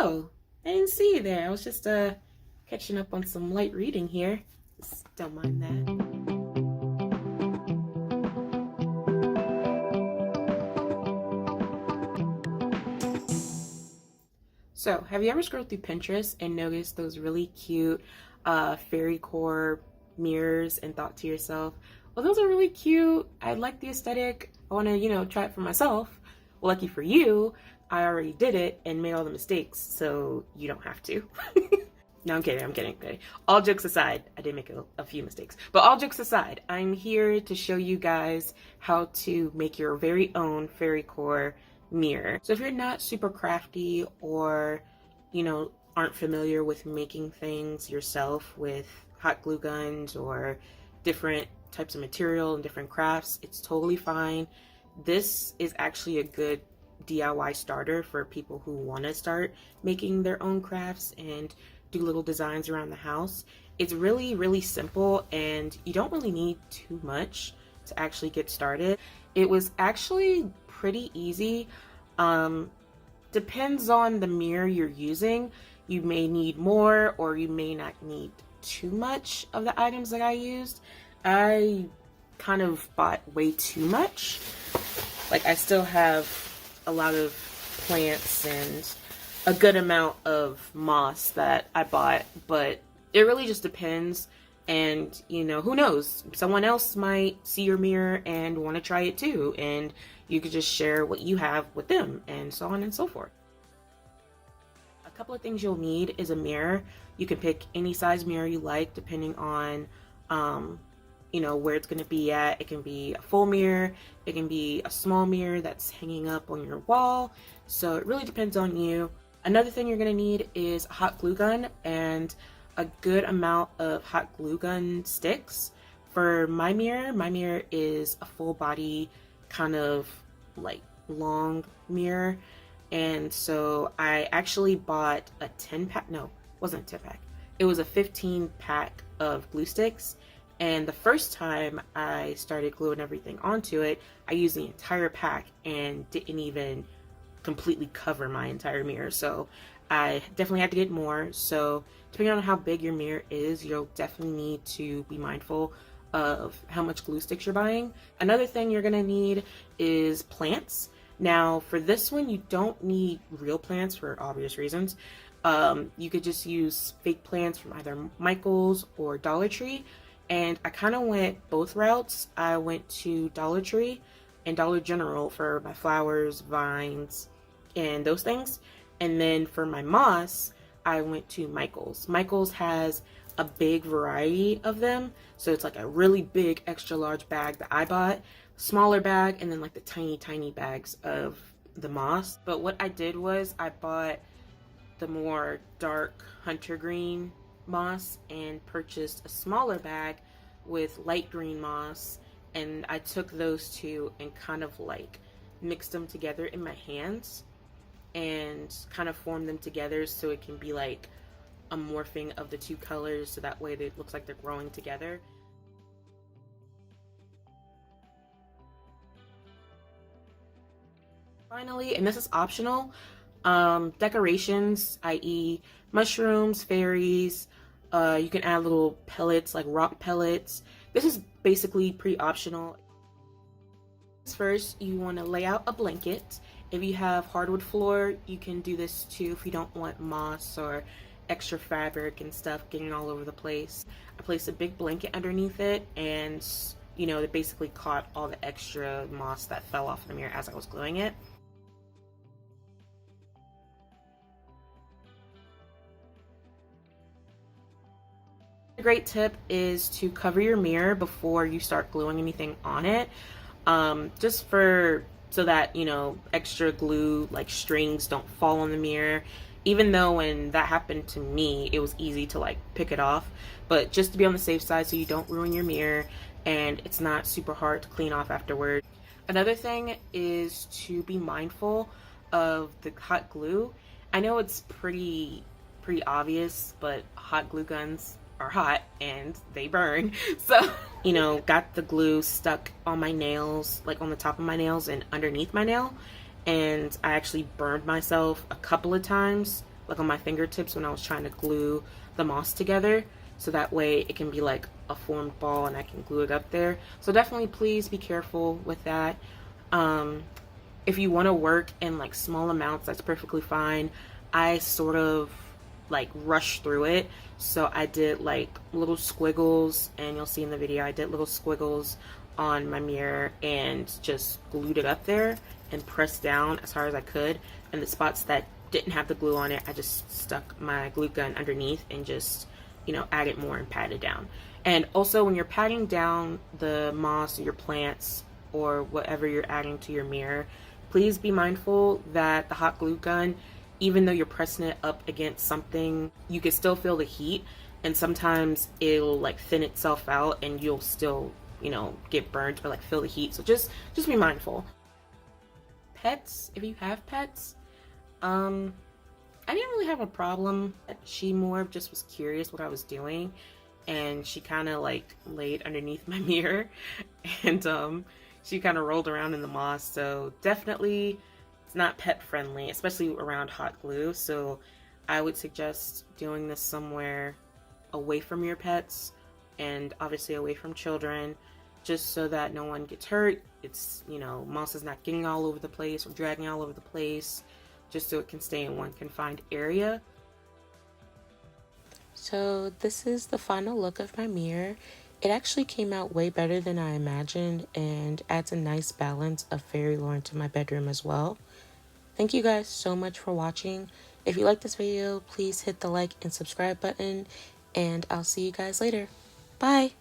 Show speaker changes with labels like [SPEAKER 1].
[SPEAKER 1] Oh, I didn't see you there. I was just catching up on some light reading here. Just don't mind that. So, have you ever scrolled through Pinterest and noticed those really cute fairy core mirrors and thought to yourself, well, those are really cute. I like the aesthetic. I want to, try it for myself. Well, lucky for you, I already did it and made all the mistakes, so you don't have to. No, I'm kidding. Okay. All jokes aside, I did make a few mistakes. But all jokes aside, I'm here to show you guys how to make your very own fairy core mirror. So if you're not super crafty or, aren't familiar with making things yourself with hot glue guns or different types of material and different crafts, it's totally fine. This is actually a good DIY starter for people who want to start making their own crafts and do little designs around the house. It's really, really simple and you don't really need too much to actually get started. It was actually pretty easy. Depends on the mirror you're using. You may need more or you may not need too much of the items that I used. I kind of bought way too much. Like I still have a lot of plants and a good amount of moss that I bought, but it really just depends. And who knows, someone else might see your mirror and want to try it too, and you could just share what you have with them, and so on and so forth. A couple of things you'll need is a mirror. You can pick any size mirror you like depending on where it's going to be at. It can be a full mirror, it can be a small mirror that's hanging up on your wall, so it really depends on you. Another thing you're going to need is a hot glue gun and a good amount of hot glue gun sticks. For my mirror is a full body kind of like long mirror, and so I actually bought a 10 pack, no, it wasn't a 10 pack, it was a 15 pack of glue sticks. And the first time I started gluing everything onto it, I used the entire pack and didn't even completely cover my entire mirror, so I definitely had to get more. So depending on how big your mirror is, you'll definitely need to be mindful of how much glue sticks you're buying. Another thing you're gonna need is plants. Now for this one, you don't need real plants for obvious reasons. You could just use fake plants from either Michael's or Dollar Tree, and I kind of went both routes. I went to Dollar Tree and Dollar General for my flowers, vines, and those things. And then for my moss, I went to Michael's. Michael's has a big variety of them. So it's like a really big extra large bag that I bought, smaller bag, and then like the tiny bags of the moss. But what I did was I bought the more dark hunter green moss and purchased a smaller bag with light green moss, and I took those two and kind of like mixed them together in my hands and kind of formed them together so it can be like a morphing of the two colors, so that way it looks like they're growing together. Finally, and this is optional, decorations, i.e. mushrooms, fairies, you can add little pellets like rock pellets. This is basically pre-optional. First, you want to lay out a blanket. If you have hardwood floor, you can do this too if you don't want moss or extra fabric and stuff getting all over the place. I placed a big blanket underneath it, and it basically caught all the extra moss that fell off the mirror as I was gluing it. A great tip is to cover your mirror before you start gluing anything on it, just so that extra glue like strings don't fall on the mirror. Even though when that happened to me, it was easy to like pick it off, but just to be on the safe side so you don't ruin your mirror and it's not super hard to clean off afterward. Another thing is to be mindful of the hot glue. I know it's pretty obvious, but hot glue guns are hot and they burn. So, got the glue stuck on my nails, like on the top of my nails and underneath my nail. And I actually burned myself a couple of times like on my fingertips when I was trying to glue the moss together, so that way it can be like a formed ball and I can glue it up there. So definitely please be careful with that. If you want to work in like small amounts, that's perfectly fine. I sort of like rush through it, so I did like little squiggles, and you'll see in the video I did little squiggles on my mirror and just glued it up there and pressed down as hard as I could. And the spots that didn't have the glue on it, I just stuck my glue gun underneath and just, you know, added more and patted down. And also when you're patting down the moss or your plants or whatever you're adding to your mirror, please be mindful that the hot glue gun, even though you're pressing it up against something, you can still feel the heat, and sometimes it'll like thin itself out and you'll still, you know, get burnt or like feel the heat. So just be mindful. Pets, if you have pets, I didn't really have a problem. She more just was curious what I was doing, and she kind of like laid underneath my mirror, and she kind of rolled around in the moss. So definitely it's not pet friendly, especially around hot glue. So I would suggest doing this somewhere away from your pets and obviously away from children, just so that no one gets hurt. It's, you know, moss is not getting all over the place or dragging all over the place, just so it can stay in one confined area. So this is the final look of my mirror. It actually came out way better than I imagined and adds a nice balance of fairy lore into my bedroom as well. Thank you guys so much for watching. If you like this video, please hit the like and subscribe button, and I'll see you guys later. Bye!